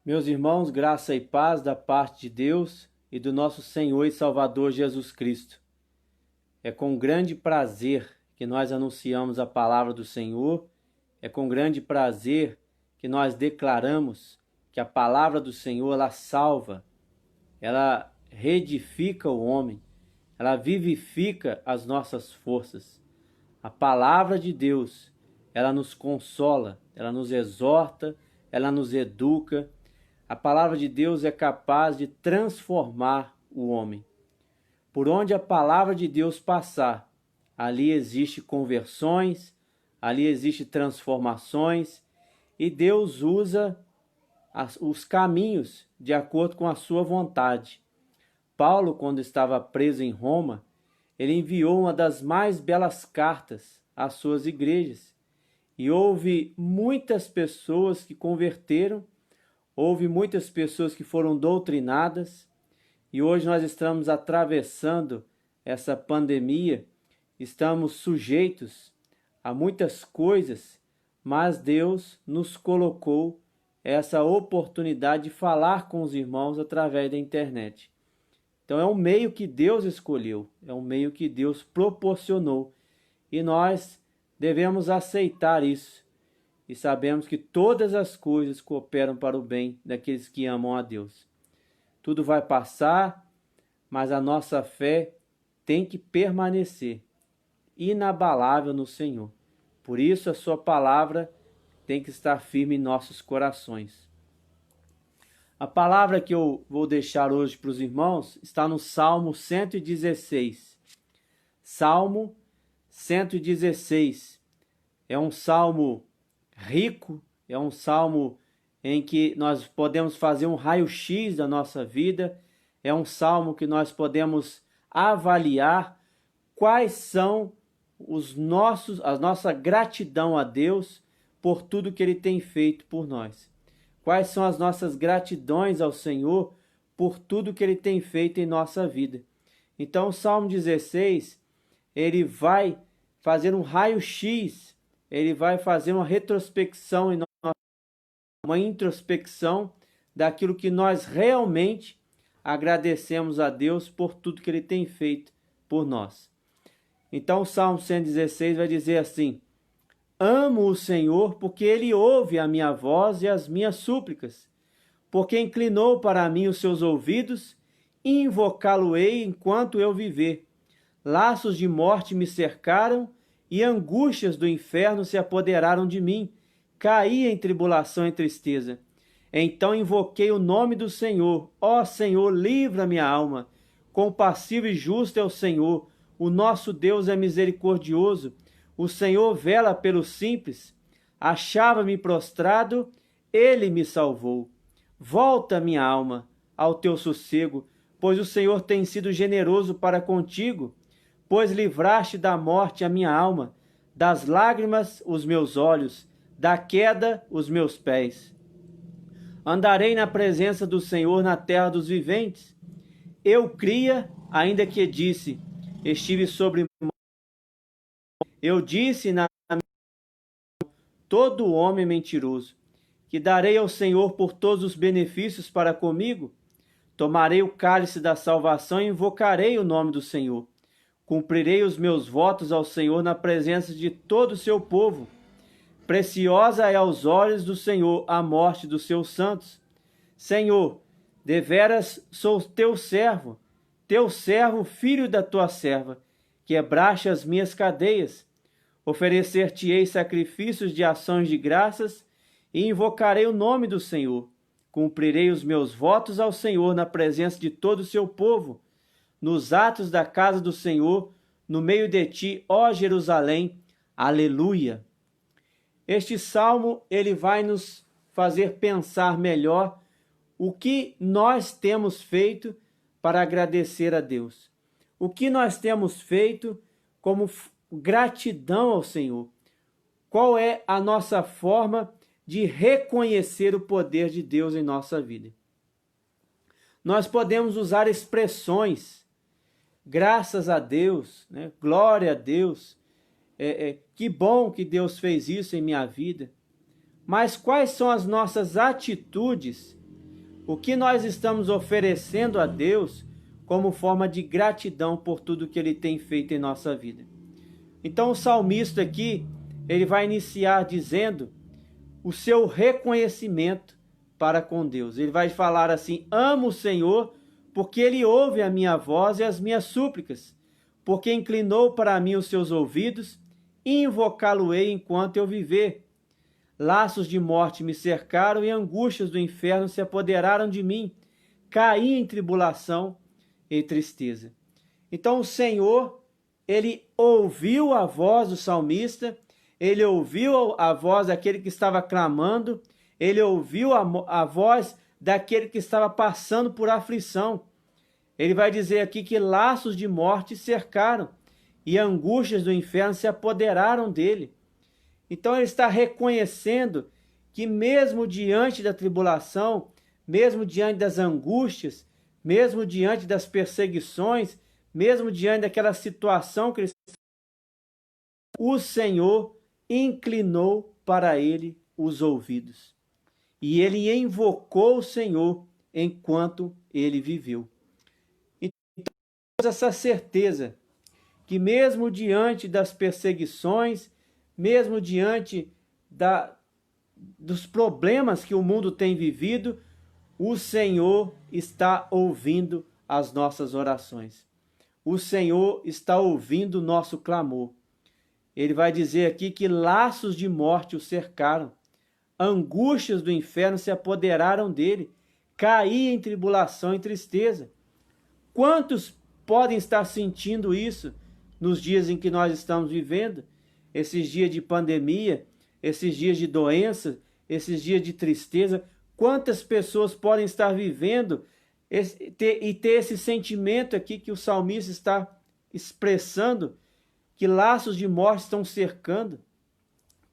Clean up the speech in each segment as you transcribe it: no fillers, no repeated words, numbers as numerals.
Meus irmãos, graça e paz da parte de Deus e do nosso Senhor e Salvador Jesus Cristo. É com grande prazer que nós anunciamos a palavra do Senhor, é com grande prazer que nós declaramos que a palavra do Senhor, ela salva, ela reedifica o homem, ela vivifica as nossas forças. A palavra de Deus, ela nos consola, ela nos exorta, ela nos educa. A palavra de Deus é capaz de transformar o homem. Por onde a palavra de Deus passar, ali existe conversões, ali existe transformações, e Deus usa os caminhos de acordo com a sua vontade. Paulo, quando estava preso em Roma, ele enviou uma das mais belas cartas às suas igrejas. E houve muitas pessoas que converteram, houve muitas pessoas que foram doutrinadas, e hoje nós estamos atravessando essa pandemia, estamos sujeitos a muitas coisas, mas Deus nos colocou essa oportunidade de falar com os irmãos através da internet. Então é um meio que Deus escolheu, é um meio que Deus proporcionou, e nós devemos aceitar isso. E sabemos que todas as coisas cooperam para o bem daqueles que amam a Deus. Tudo vai passar, mas a nossa fé tem que permanecer inabalável no Senhor. Por isso a sua palavra tem que estar firme em nossos corações. A palavra que eu vou deixar hoje para os irmãos está no Salmo 116. Salmo 116 é um salmo rico, é um salmo em que nós podemos fazer um raio-x da nossa vida, é um salmo que nós podemos avaliar quais são a nossa gratidão a Deus por tudo que Ele tem feito por nós. Quais são as nossas gratidões ao Senhor por tudo que Ele tem feito em nossa vida. Então o Salmo 16, ele vai fazer um raio-x, ele vai fazer uma retrospecção, uma introspecção daquilo que nós realmente agradecemos a Deus por tudo que Ele tem feito por nós. Então o Salmo 116 vai dizer assim: amo o Senhor porque Ele ouve a minha voz e as minhas súplicas, porque inclinou para mim os seus ouvidos, e invocá-lo-ei enquanto eu viver. Laços de morte me cercaram, e angústias do inferno se apoderaram de mim. Caí em tribulação e tristeza. Então invoquei o nome do Senhor. Ó Senhor, livra minha alma. Compassivo e justo é o Senhor. O nosso Deus é misericordioso. O Senhor vela pelos simples. Achava-me prostrado, Ele me salvou. Volta, minha alma, ao teu sossego, pois o Senhor tem sido generoso para contigo, pois livraste da morte a minha alma, das lágrimas os meus olhos, da queda os meus pés. Andarei na presença do Senhor na terra dos viventes. Eu cria, ainda que disse, estive sobre... Eu disse na todo homem mentiroso, que darei ao Senhor por todos os benefícios para comigo. Tomarei o cálice da salvação e invocarei o nome do Senhor. Cumprirei os meus votos ao Senhor na presença de todo o seu povo. Preciosa é aos olhos do Senhor a morte dos seus santos. Senhor, deveras sou teu servo, filho da tua serva. Quebraste as minhas cadeias. Oferecer-te-ei sacrifícios de ações de graças e invocarei o nome do Senhor. Cumprirei os meus votos ao Senhor na presença de todo o seu povo, nos atos da casa do Senhor, no meio de ti, ó Jerusalém. Aleluia! Este salmo, ele vai nos fazer pensar melhor o que nós temos feito para agradecer a Deus. O que nós temos feito como gratidão ao Senhor. Qual é a nossa forma de reconhecer o poder de Deus em nossa vida? Nós podemos usar expressões, graças a Deus, né? Glória a Deus, que bom que Deus fez isso em minha vida. Mas quais são as nossas atitudes O que nós estamos oferecendo a Deus como forma de gratidão por tudo que Ele tem feito em nossa vida. Então o salmista aqui, ele vai iniciar dizendo o seu reconhecimento para com Deus. Ele vai falar assim: amo o Senhor, porque Ele ouve a minha voz e as minhas súplicas, porque inclinou para mim os seus ouvidos, e invocá-lo-ei enquanto eu viver. Laços de morte me cercaram e angústias do inferno se apoderaram de mim. Caí em tribulação e tristeza. Então o Senhor, Ele ouviu a voz do salmista, Ele ouviu a voz daquele que estava clamando, Ele ouviu a voz daquele que estava passando por aflição. Ele vai dizer aqui que laços de morte cercaram e angústias do inferno se apoderaram dele. Então ele está reconhecendo que mesmo diante da tribulação, mesmo diante das angústias, mesmo diante das perseguições, mesmo diante daquela situação que ele está, o Senhor inclinou para ele os ouvidos. E ele invocou o Senhor enquanto ele viveu. Então, essa certeza que mesmo diante das perseguições, mesmo diante dos problemas que o mundo tem vivido, o Senhor está ouvindo as nossas orações. O Senhor está ouvindo o nosso clamor. Ele vai dizer aqui que laços de morte o cercaram, angústias do inferno se apoderaram dele, caí em tribulação e tristeza. Quantos podem estar sentindo isso nos dias em que nós estamos vivendo? Esses dias de pandemia, esses dias de doença, esses dias de tristeza. Quantas pessoas podem estar vivendo e ter esse sentimento aqui que o salmista está expressando, que laços de morte estão cercando?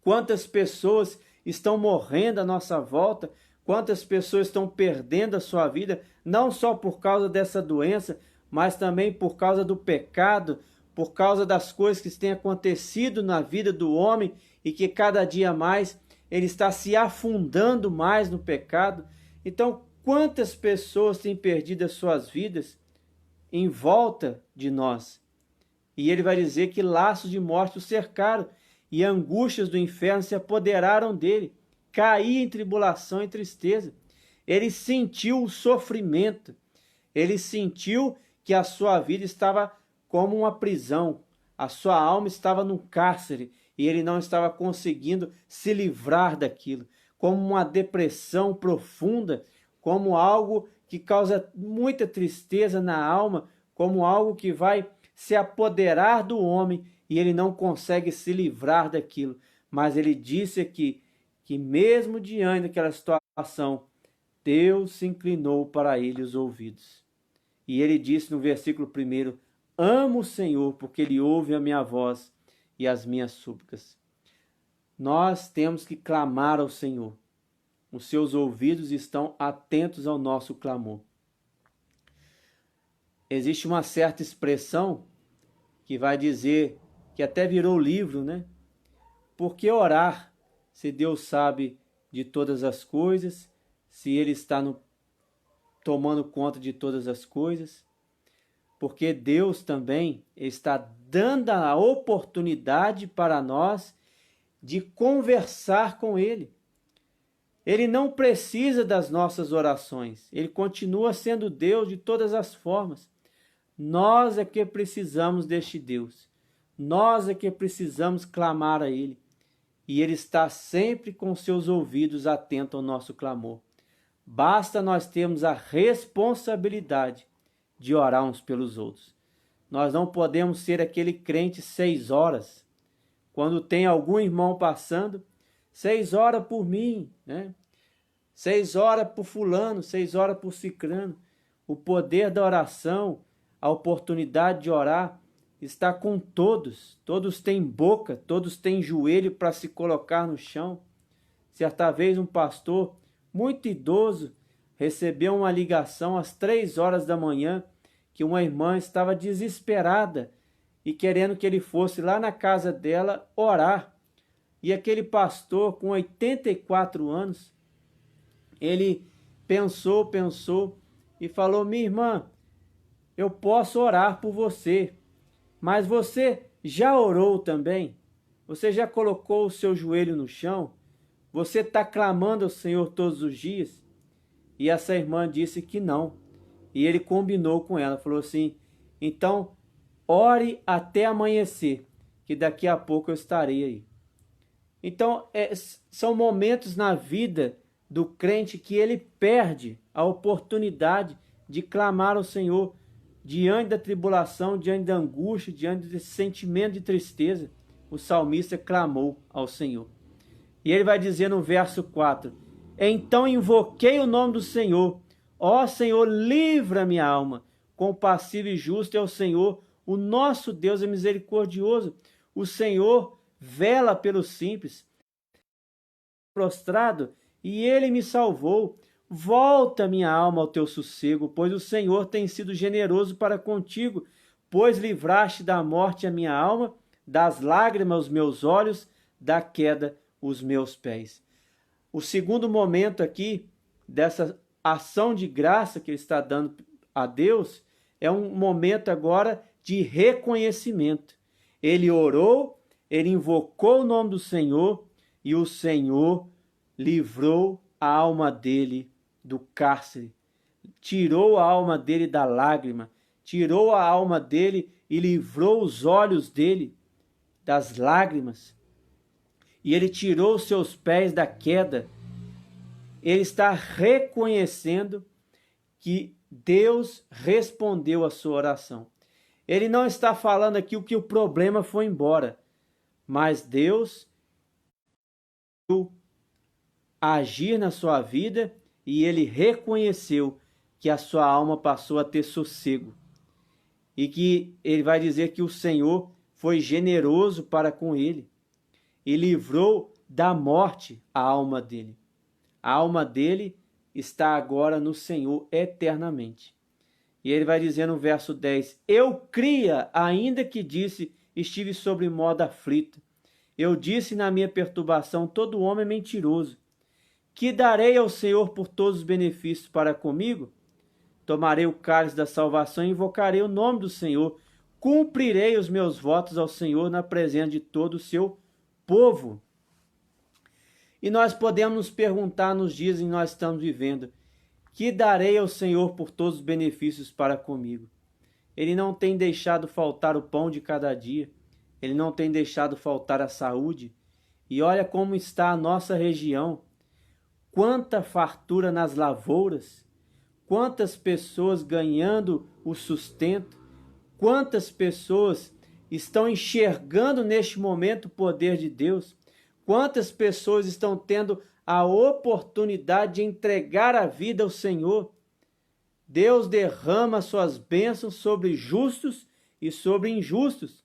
Quantas pessoas estão morrendo à nossa volta? Quantas pessoas estão perdendo a sua vida, não só por causa dessa doença, mas também por causa do pecado, por causa das coisas que têm acontecido na vida do homem e que cada dia mais ele está se afundando mais no pecado. Então, quantas pessoas têm perdido as suas vidas em volta de nós? E ele vai dizer que laços de morte o cercaram e angústias do inferno se apoderaram dele. Caí em tribulação e tristeza. Ele sentiu o sofrimento. Ele sentiu que a sua vida estava como uma prisão. A sua alma estava num cárcere e ele não estava conseguindo se livrar daquilo. Como uma depressão profunda, como algo que causa muita tristeza na alma, como algo que vai se apoderar do homem e ele não consegue se livrar daquilo. Mas ele disse aqui que mesmo diante daquela situação, Deus se inclinou para ele os ouvidos. E ele disse no versículo 1, amo o Senhor, porque Ele ouve a minha voz e as minhas súplicas. Nós temos que clamar ao Senhor. Os seus ouvidos estão atentos ao nosso clamor. Existe uma certa expressão que vai dizer, que até virou livro, né? Por que orar se Deus sabe de todas as coisas, se Ele está tomando conta de todas as coisas? Porque Deus também está dando a oportunidade para nós de conversar com Ele. Ele não precisa das nossas orações. Ele continua sendo Deus de todas as formas. Nós é que precisamos deste Deus. Nós é que precisamos clamar a Ele. E Ele está sempre com seus ouvidos atentos ao nosso clamor. Basta nós termos a responsabilidade de orar uns pelos outros. Nós não podemos ser aquele crente 6 horas. Quando tem algum irmão passando, 6 horas por mim, né? 6 horas por fulano, 6 horas por cicrano. O poder da oração, a oportunidade de orar, está com todos. Todos têm boca, todos têm joelho para se colocar no chão. Certa vez um pastor muito idoso recebeu uma ligação às 3 horas da manhã que uma irmã estava desesperada e querendo que ele fosse lá na casa dela orar. E aquele pastor com 84 anos, ele pensou e falou: minha irmã, eu posso orar por você, mas você já orou também? Você já colocou o seu joelho no chão? Você está clamando ao Senhor todos os dias? E essa irmã disse que não. E ele combinou com ela, falou assim: então ore até amanhecer, que daqui a pouco eu estarei aí. Então, são momentos na vida do crente que ele perde a oportunidade de clamar ao Senhor diante da tribulação, diante da angústia, diante desse sentimento de tristeza. O salmista clamou ao Senhor. E ele vai dizer no verso 4: então invoquei o nome do Senhor. Ó Senhor, livra minha alma. Compassivo e justo é o Senhor, o nosso Deus é misericordioso. O Senhor vela pelos simples. Prostrado, e ele me salvou. Volta minha alma ao teu sossego, pois o Senhor tem sido generoso para contigo, pois livraste da morte a minha alma, das lágrimas os meus olhos, da queda os meus pés. O segundo momento aqui dessa ação de graça que ele está dando a Deus é um momento agora de reconhecimento. Ele orou, ele invocou o nome do Senhor e o Senhor livrou a alma dele do cárcere, tirou a alma dele da lágrima, tirou a alma dele e livrou os olhos dele das lágrimas. E ele tirou os seus pés da queda. Ele está reconhecendo que Deus respondeu a sua oração. Ele não está falando aqui o que o problema foi embora, mas Deus agir na sua vida e ele reconheceu que a sua alma passou a ter sossego. E que ele vai dizer que o Senhor foi generoso para com ele e livrou da morte a alma dele. A alma dele está agora no Senhor eternamente. E ele vai dizer no verso 10: eu cria, ainda que disse, estive sobre modo aflito. Eu disse na minha perturbação, todo homem é mentiroso. Que darei ao Senhor por todos os benefícios para comigo? Tomarei o cálice da salvação e invocarei o nome do Senhor. Cumprirei os meus votos ao Senhor na presença de todo o seu povo. E nós podemos nos perguntar nos dias em que nós estamos vivendo: que darei ao Senhor por todos os benefícios para comigo? Ele não tem deixado faltar o pão de cada dia. Ele não tem deixado faltar a saúde. E olha como está a nossa região. Quanta fartura nas lavouras. Quantas pessoas ganhando o sustento. Quantas pessoas estão enxergando neste momento o poder de Deus. Quantas pessoas estão tendo a oportunidade de entregar a vida ao Senhor. Deus derrama suas bênçãos sobre justos e sobre injustos.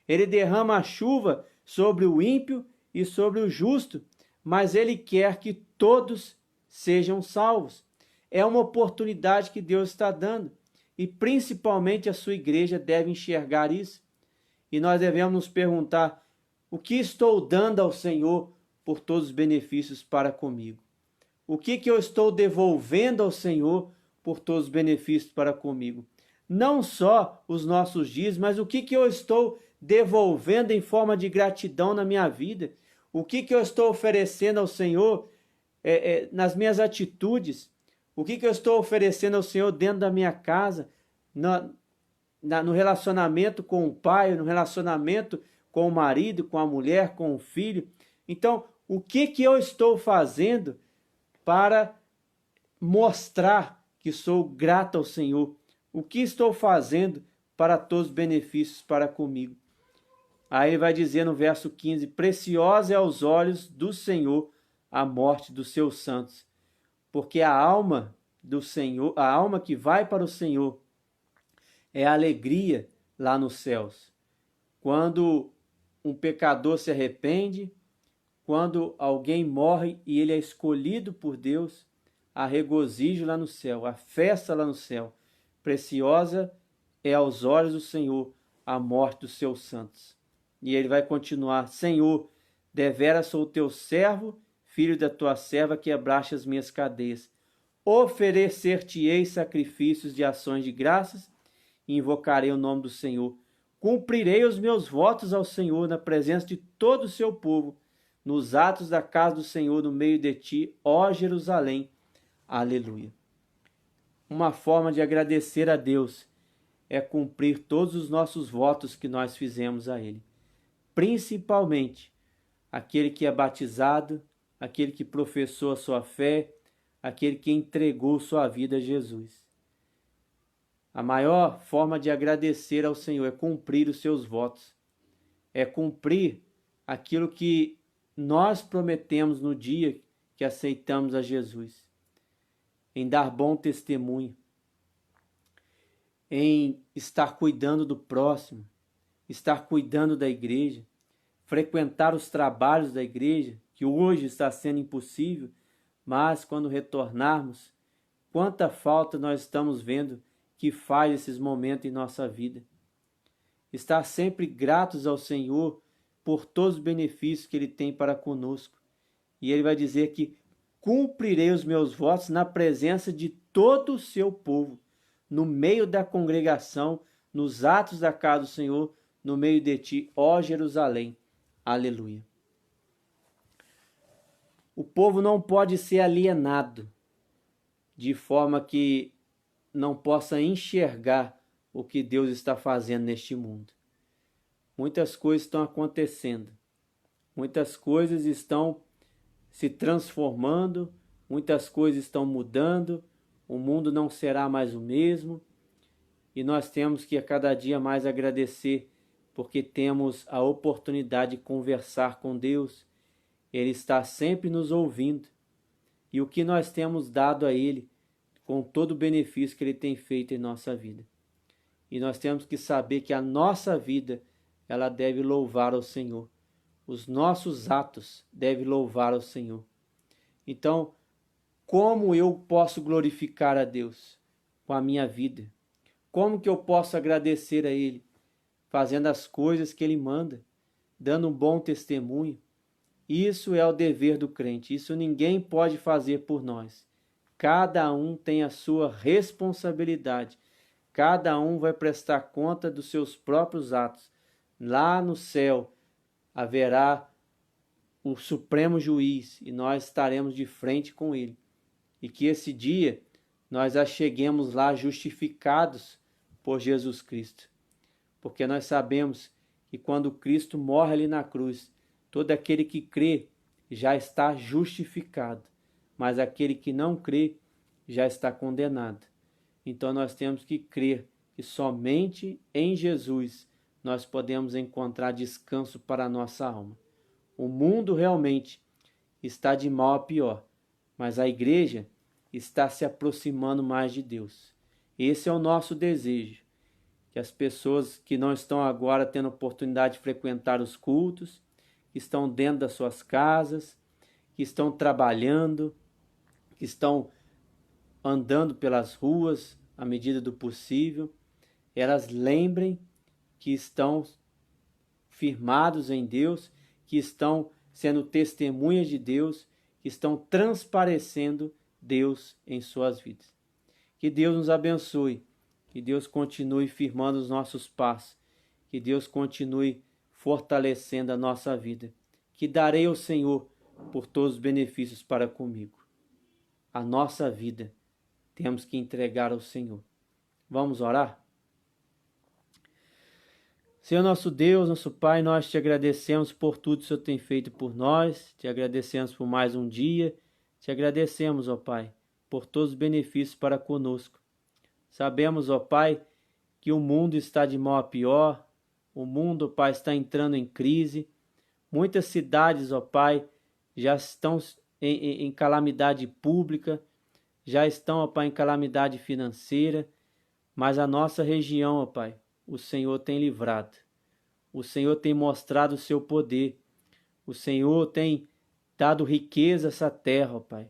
Ele derrama a chuva sobre o ímpio e sobre o justo, mas ele quer que todos sejam salvos. É uma oportunidade que Deus está dando, e principalmente a sua igreja deve enxergar isso. E nós devemos nos perguntar: o que estou dando ao Senhor por todos os benefícios para comigo? O que eu estou devolvendo ao Senhor por todos os benefícios para comigo? Não só os nossos dias, mas o que eu estou devolvendo em forma de gratidão na minha vida? O que eu estou oferecendo ao Senhor nas minhas atitudes? O que eu estou oferecendo ao Senhor dentro da minha casa? No relacionamento com o pai, no relacionamento com o marido, com a mulher, com o filho? Então, o que eu estou fazendo para mostrar que sou grato ao Senhor? O que estou fazendo para todos os benefícios para comigo? Aí ele vai dizer no verso 15: preciosa é aos olhos do Senhor a morte dos seus santos, porque a alma do Senhor, a alma que vai para o Senhor, é a alegria lá nos céus. Quando um pecador se arrepende, quando alguém morre e ele é escolhido por Deus, há regozijo lá no céu, há festa lá no céu. Preciosa é aos olhos do Senhor a morte dos seus santos. E ele vai continuar: Senhor, deveras sou teu servo, filho da tua serva, quebraste as minhas cadeias. oferecer-te-ei sacrifícios de ações de graças e invocarei o nome do Senhor. Cumprirei os meus votos ao Senhor na presença de todo o seu povo, nos atos da casa do Senhor no meio de ti, ó Jerusalém. Aleluia. Uma forma de agradecer a Deus é cumprir todos os nossos votos que nós fizemos a Ele. Principalmente aquele que é batizado, aquele que professou a sua fé, aquele que entregou sua vida a Jesus. A maior forma de agradecer ao Senhor é cumprir os seus votos. É cumprir aquilo que nós prometemos no dia que aceitamos a Jesus. Em dar bom testemunho. Em estar cuidando do próximo. Estar cuidando da igreja. Frequentar os trabalhos da igreja, que hoje está sendo impossível, mas quando retornarmos, quanta falta nós estamos vendo que faz esses momentos em nossa vida. Estar sempre gratos ao Senhor por todos os benefícios que Ele tem para conosco. E Ele vai dizer que cumprirei os meus votos na presença de todo o seu povo, no meio da congregação, nos atos da casa do Senhor, no meio de ti, ó Jerusalém. Aleluia. O povo não pode ser alienado, de forma que não possa enxergar o que Deus está fazendo neste mundo. Muitas coisas estão acontecendo, muitas coisas estão se transformando, muitas coisas estão mudando, o mundo não será mais o mesmo, e nós temos que a cada dia mais agradecer, porque temos a oportunidade de conversar com Deus. Ele está sempre nos ouvindo, e o que nós temos dado a Ele, com todo o benefício que Ele tem feito em nossa vida. E nós temos que saber que a nossa vida, ela deve louvar ao Senhor. Os nossos atos devem louvar ao Senhor. Então, como eu posso glorificar a Deus? Com a minha vida. Como que eu posso agradecer a Ele? Fazendo as coisas que Ele manda, dando um bom testemunho. Isso é o dever do crente, isso ninguém pode fazer por nós. Cada um tem a sua responsabilidade. Cada um vai prestar conta dos seus próprios atos. Lá no céu haverá o Supremo Juiz e nós estaremos de frente com Ele. E que esse dia nós já cheguemos lá justificados por Jesus Cristo. Porque nós sabemos que quando Cristo morre ali na cruz, todo aquele que crê já está justificado. Mas aquele que não crê já está condenado. Então nós temos que crer que somente em Jesus nós podemos encontrar descanso para a nossa alma. O mundo realmente está de mal a pior, mas a igreja está se aproximando mais de Deus. Esse é o nosso desejo, que as pessoas que não estão agora tendo oportunidade de frequentar os cultos, que estão dentro das suas casas, que estão trabalhando, que estão andando pelas ruas à medida do possível, elas lembrem que estão firmados em Deus, que estão sendo testemunhas de Deus, que estão transparecendo Deus em suas vidas. Que Deus nos abençoe, que Deus continue firmando os nossos passos, que Deus continue fortalecendo a nossa vida, que darei ao Senhor por todos os benefícios para comigo. A nossa vida temos que entregar ao Senhor. Vamos orar? Senhor nosso Deus, nosso Pai, nós te agradecemos por tudo que o Senhor tem feito por nós, te agradecemos por mais um dia, te agradecemos, ó Pai, por todos os benefícios para conosco. Sabemos, ó Pai, que o mundo está de mal a pior, o mundo, ó Pai, está entrando em crise, muitas cidades, ó Pai, já estão em calamidade pública, já estão, ó Pai, em calamidade financeira, mas a nossa região, ó Pai, o Senhor tem livrado, o Senhor tem mostrado o seu poder, o Senhor tem dado riqueza a essa terra, ó Pai,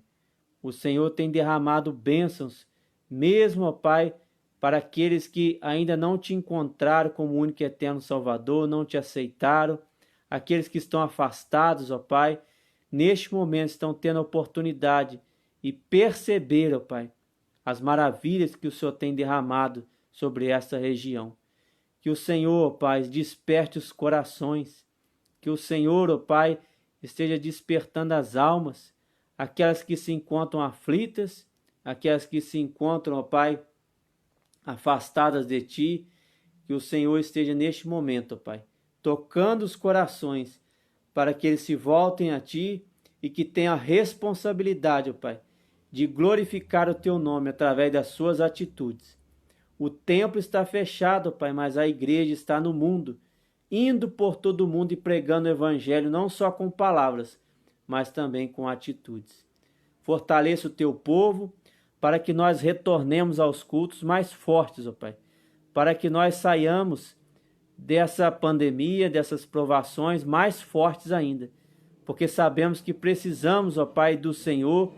o Senhor tem derramado bênçãos, mesmo, ó Pai, para aqueles que ainda não te encontraram como único e eterno Salvador, não te aceitaram, aqueles que estão afastados, ó Pai, neste momento estão tendo a oportunidade e perceber, ó Pai, as maravilhas que o Senhor tem derramado sobre esta região. Que o Senhor, ó Pai, desperte os corações, que o Senhor, ó Pai, esteja despertando as almas, aquelas que se encontram aflitas, aquelas que se encontram, ó Pai, afastadas de Ti, que o Senhor esteja neste momento, ó Pai, tocando os corações, para que eles se voltem a Ti e que tenham a responsabilidade, ó Pai, de glorificar o Teu nome através das suas atitudes. O templo está fechado, Pai, mas a igreja está no mundo, indo por todo o mundo e pregando o Evangelho, não só com palavras, mas também com atitudes. Fortaleça o Teu povo, para que nós retornemos aos cultos mais fortes, ó Pai, para que nós saiamos dessa pandemia, dessas provações mais fortes ainda, porque sabemos que precisamos, ó Pai, do Senhor,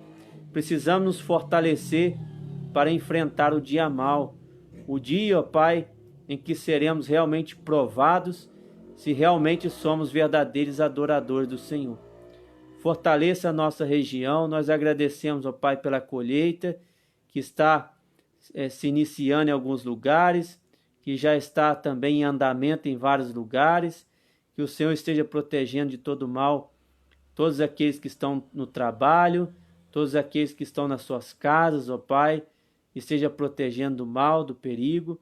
precisamos nos fortalecer para enfrentar o dia mau, o dia, ó Pai, em que seremos realmente provados, se realmente somos verdadeiros adoradores do Senhor. Fortaleça a nossa região, nós agradecemos, ó Pai, pela colheita que está se iniciando em alguns lugares, que já está também em andamento em vários lugares, que o Senhor esteja protegendo de todo mal todos aqueles que estão no trabalho, todos aqueles que estão nas suas casas, ó Pai, esteja protegendo do mal, do perigo,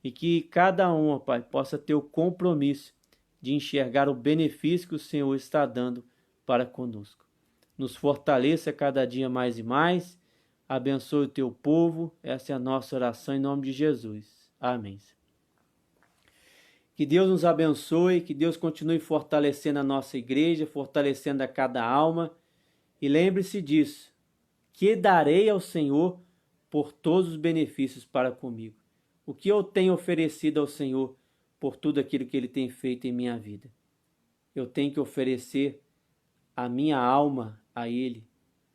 e que cada um, ó Pai, possa ter o compromisso de enxergar o benefício que o Senhor está dando para conosco. Nos fortaleça cada dia mais e mais, abençoe o Teu povo, essa é a nossa oração em nome de Jesus. Amém. Que Deus nos abençoe, que Deus continue fortalecendo a nossa igreja, fortalecendo a cada alma. E lembre-se disso, que darei ao Senhor por todos os benefícios para comigo. O que eu tenho oferecido ao Senhor por tudo aquilo que Ele tem feito em minha vida? Eu tenho que oferecer a minha alma a Ele,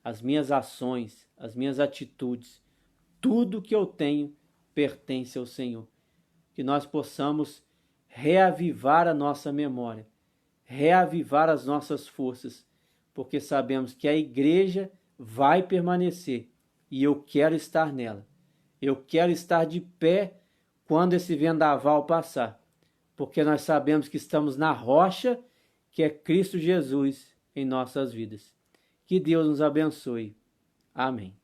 as minhas ações, as minhas atitudes. Tudo que eu tenho pertence ao Senhor. Que nós possamos reavivar a nossa memória, reavivar as nossas forças, porque sabemos que a igreja vai permanecer e eu quero estar nela. Eu quero estar de pé quando esse vendaval passar, porque nós sabemos que estamos na rocha que é Cristo Jesus em nossas vidas. Que Deus nos abençoe. Amém.